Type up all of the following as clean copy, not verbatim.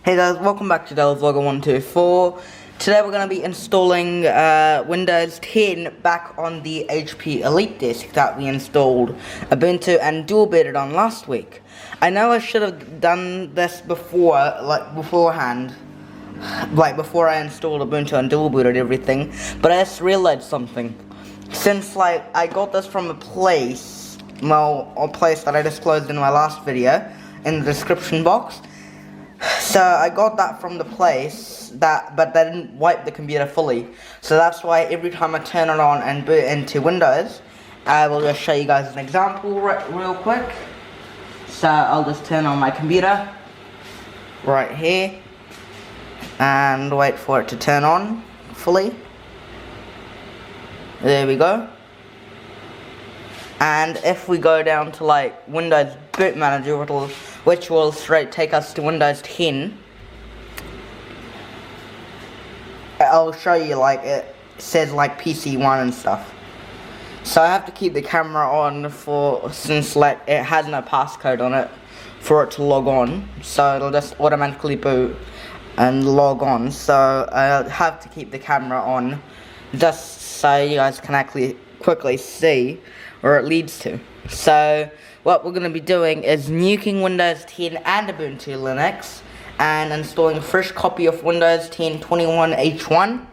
Hey guys, welcome back to Vlogger124. Today we're going to be installing Windows 10 back on the HP Elite disk that we installed Ubuntu and dual booted on last week. I know I should have done this before, beforehand, before I installed Ubuntu and dual booted everything, but I just realized something. Since I got this from a place that I disclosed in my last video in the description box. So I got that from the place, but they didn't wipe the computer fully. So that's why every time I turn it on and boot into Windows, I will just show you guys an example real quick. So I'll just turn on my computer right here and wait for it to turn on fully. There we go. And if we go down to Windows Boot Manager, which will straight take us to Windows 10, I'll show you it says PC1 and stuff. So I have to keep the camera on since it has no passcode on it for it to log on. So it'll just automatically boot and log on. So I'll have to keep the camera on just so you guys can actually quickly see where it leads to. So what we're going to be doing is nuking Windows 10 and Ubuntu Linux and installing a fresh copy of Windows 10 21H1,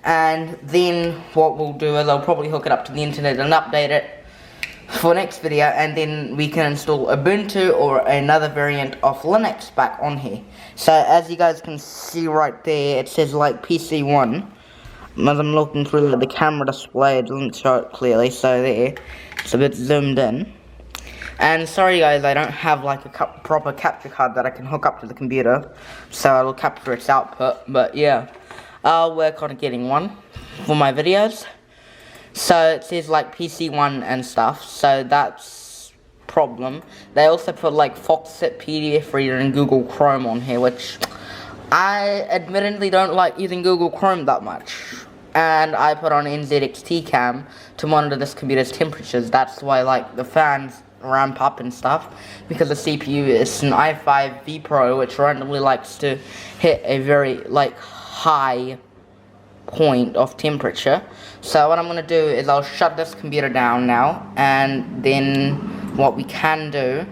and then what we'll do is I'll probably hook it up to the internet and update it for next video, and then we can install Ubuntu or another variant of Linux back on here. So as you guys can see right there, it says PC1. As I'm looking through the camera display, it doesn't show it clearly, so there, it's a bit zoomed in. And sorry guys, I don't have a proper capture card that I can hook up to the computer, so it'll capture its output, but yeah, I'll work on getting one for my videos. So it says PC1 and stuff, so that's problem. They also put Foxit PDF Reader and Google Chrome on here, which I admittedly don't like using Google Chrome that much. And I put on NZXT cam to monitor this computer's temperatures. That's why the fans ramp up and stuff, because the CPU is an i5 V Pro, which randomly likes to hit a very high point of temperature. So what I'm going to do is I'll shut this computer down now, and then what we can do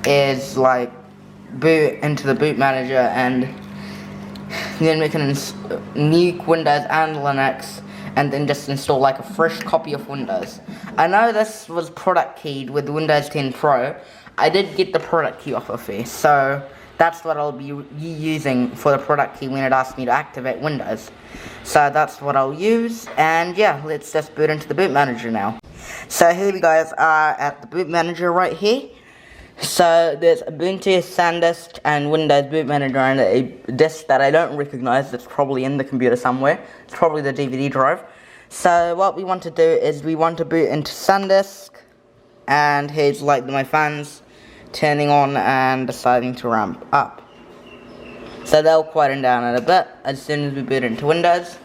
is boot into the boot manager, and then we can nuke Windows and Linux, and then just install a fresh copy of Windows. I know this was product keyed with Windows 10 Pro. I did get the product key off of here, so that's what I'll be using for the product key when it asks me to activate Windows. So that's what I'll use, and yeah, let's just boot into the boot manager now. So here we guys are at the boot manager right here. So there's Ubuntu, SanDisk, and Windows Boot Manager, and a disk that I don't recognize that's probably in the computer somewhere. It's probably the DVD drive. So what we want to do is we want to boot into SanDisk, and here's my fans turning on and deciding to ramp up. So they'll quieten down in a bit as soon as we boot into Windows.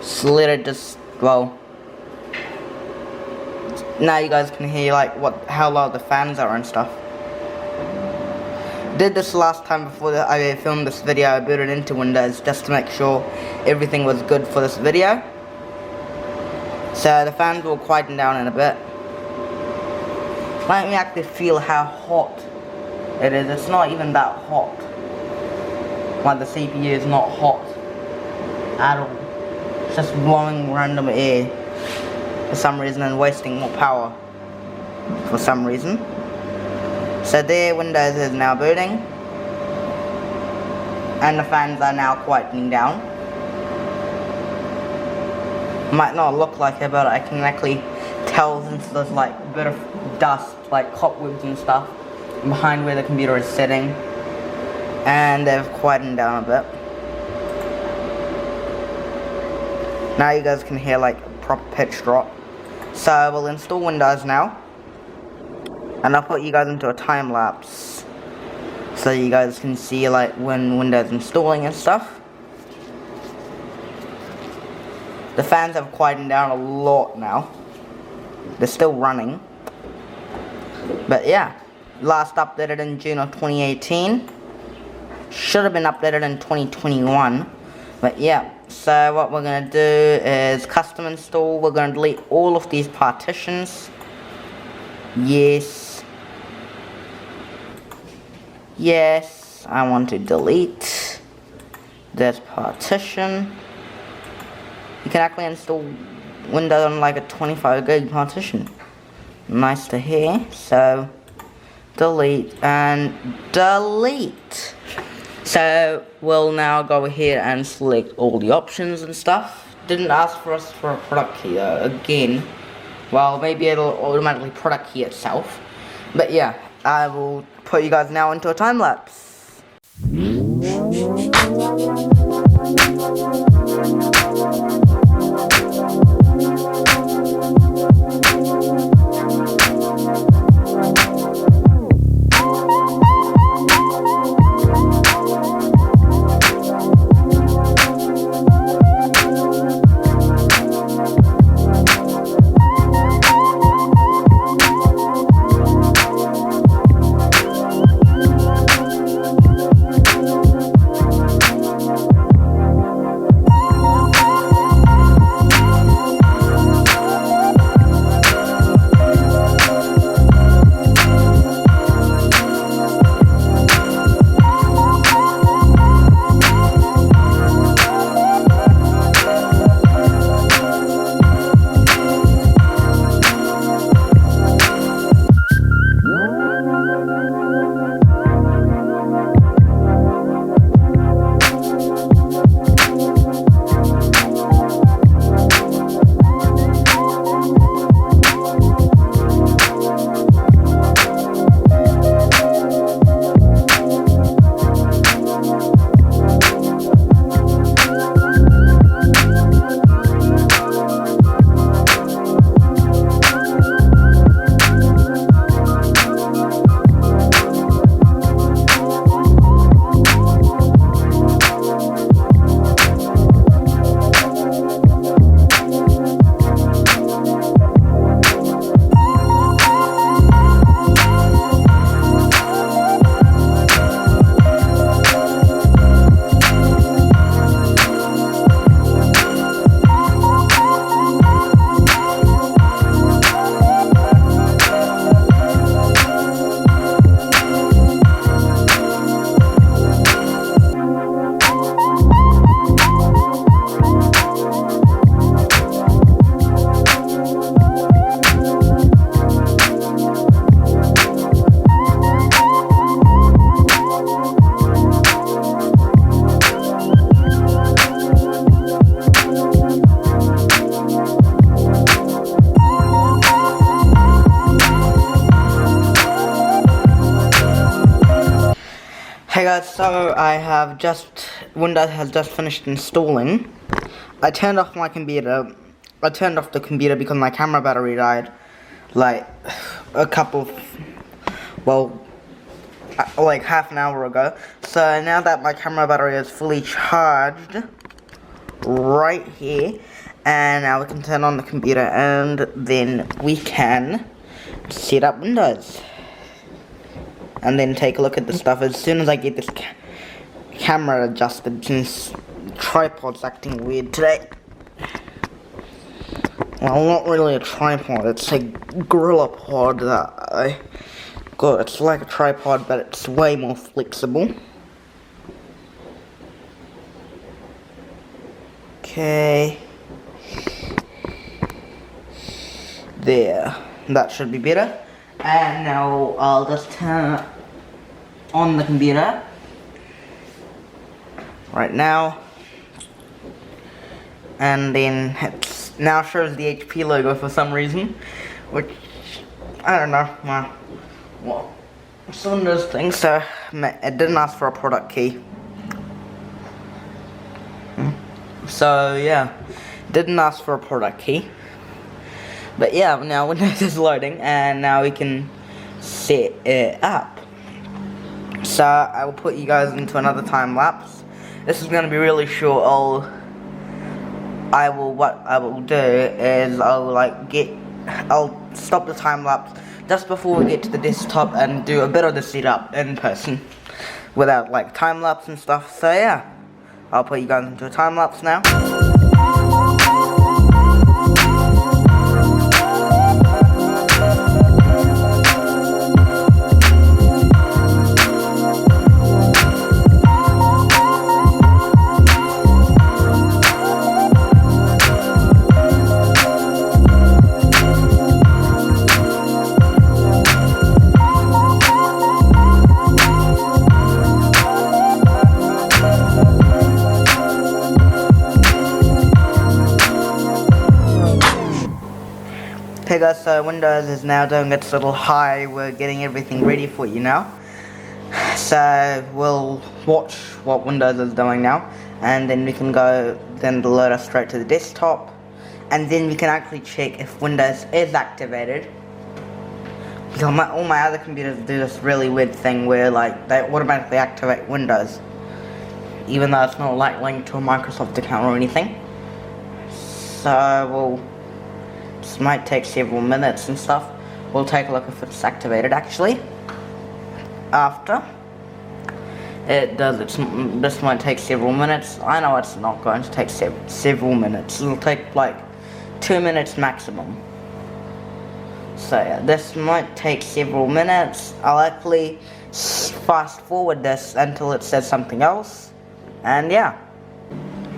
So let it just, now you guys can hear how loud the fans are and stuff. Did this last time before I filmed this video. I booted into Windows just to make sure everything was good for this video. So the fans will quieten down in a bit. Let me actually feel how hot it is. It's not even that hot. The CPU is not hot at all. It's just blowing random air for some reason and wasting more power for some reason. So there, Windows is now booting, and the fans are now quietening down. Might not look like it, but I can actually tell since there's a bit of dust, cobwebs and stuff behind where the computer is sitting, and they've quietened down a bit. Now you guys can hear a proper pitch drop. So we'll install Windows now, and I'll put you guys into a time lapse so you guys can see when Windows is installing and stuff. The fans have quietened down a lot now. They're still running, but yeah, last updated in June of 2018. Should have been updated in 2021. But yeah, so what we're going to do is custom install. We're going to delete all of these partitions. Yes. Yes, I want to delete this partition. You can actually install Windows on like a 25 gig partition. Nice to hear. So delete and delete. So we'll now go ahead and select all the options and stuff. Didn't ask for us for a product key though, again. Well, maybe it'll automatically product key itself. But yeah, I will put you guys now into a time lapse. Hey guys, so Windows has just finished installing. I turned off my computer. I turned off the computer because my camera battery died. Like like half an hour ago. So now that my camera battery is fully charged, right here, and now we can turn on the computer and then we can set up Windows. And then take a look at the stuff as soon as I get this camera adjusted, since tripod's acting weird today. Well, not really a tripod, it's a gorilla pod that I got. It's like a tripod, but it's way more flexible. Okay. There. That should be better. And now I'll just turn on the computer right now, and then it now shows the HP logo for some reason, which I don't know. Well, it's one of those things. So it didn't ask for a product key. So yeah, didn't ask for a product key. But yeah, now Windows is loading, and now we can set it up. So I will put you guys into another time lapse. This is going to be really short. What I will do is I'll stop the time lapse just before we get to the desktop and do a bit of the setup in person without like time lapse and stuff. So yeah, I'll put you guys into a time lapse now. Okay guys, so Windows is now doing its little hi, we're getting everything ready for you now. So we'll watch what Windows is doing now, and then we can go, then load us straight to the desktop, and then we can actually check if Windows is activated. Because all my other computers do this really weird thing where like they automatically activate Windows, even though it's not like linked to a Microsoft account or anything. So this might take several minutes and stuff. We'll take a look if it's activated actually. After it does, this might take several minutes. I know it's not going to take several minutes. It'll take like 2 minutes maximum. So yeah, this might take several minutes. I'll actually fast forward this until it says something else. And yeah.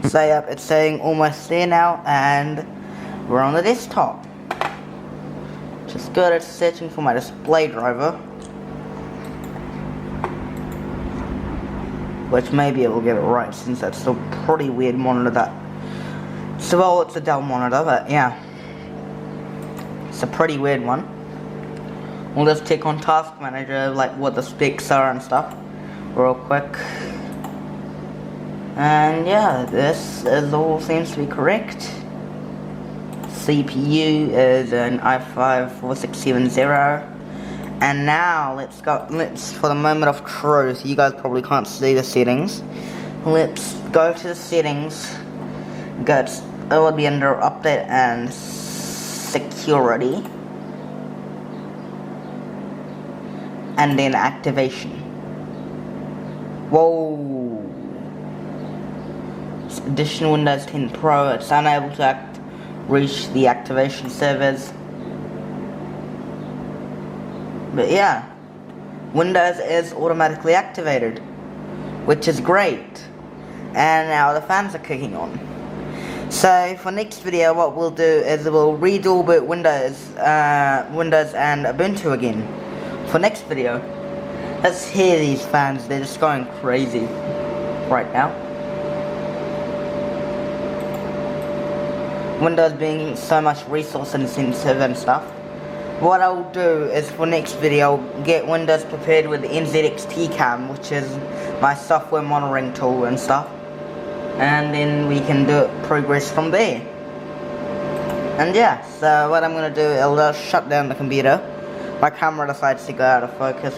So yeah, it's saying almost there now, and we're on the desktop. Just good. It's searching for my display driver, which maybe it will get it right since that's a pretty weird monitor that. So well, it's a Dell monitor, but yeah, it's a pretty weird one. We'll just check on Task Manager, like what the specs are and stuff, real quick. And yeah, this is all seems to be correct. CPU is an i5-4670, and now let's for the moment of truth, you guys probably can't see the settings. Let's go to the settings. It will be under update and security, and then activation. Whoa! Additional Windows 10 Pro. It's unable to reach the activation servers. But yeah, Windows is automatically activated, which is great. And now the fans are kicking on. So for next video, what we'll do is we'll redo boot Windows and Ubuntu again. For next video, let's hear these fans. They're just going crazy right now. Windows being so much resource intensive and stuff. What I'll do is for next video, get Windows prepared with the NZX Tcam, which is my software monitoring tool and stuff. And then we can progress from there. And yeah, so what I'm gonna do, I'll just shut down the computer. My camera decides to go out of focus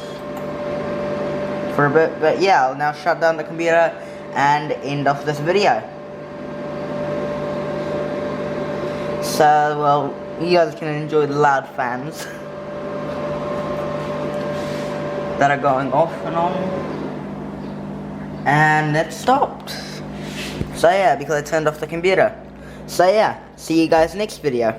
for a bit, but yeah, I'll now shut down the computer and end off this video. So, well, you guys can enjoy the loud fans that are going off and on. And it stopped. So yeah, because I turned off the computer. So yeah, see you guys next video.